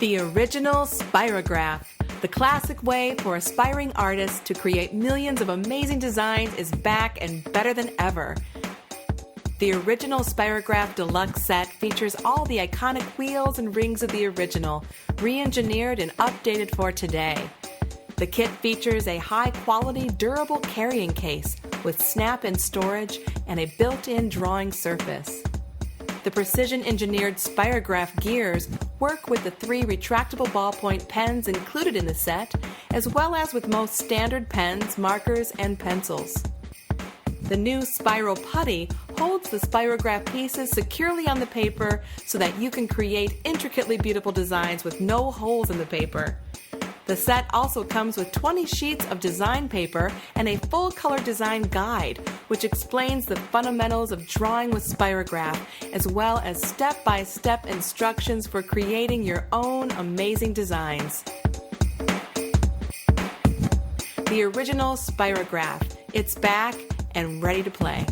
The original Spirograph, the classic way for aspiring artists to create millions of amazing designs, is back and better than ever. The original Spriograph Deluxe Set features all the iconic wheels and rings of the original, re-engineered and updated for today. The kit features a high-quality, durable carrying case with snap-in storage and a built-in drawing surface. The precision-engineered Spirograph gears work with the 3 retractable ballpoint pens included in the set, as well as with most standard pens, markers, and pencils. The new Spiral Putty holds the Spirograph pieces securely on the paper so that you can create intricately beautiful designs with no holes in the paper. The set also comes with 20 sheets of design paper and a full-color design guide, which explains the fundamentals of drawing with Spirograph, as well as step-by-step instructions for creating your own amazing designs. The original Spirograph. It's back and ready to play.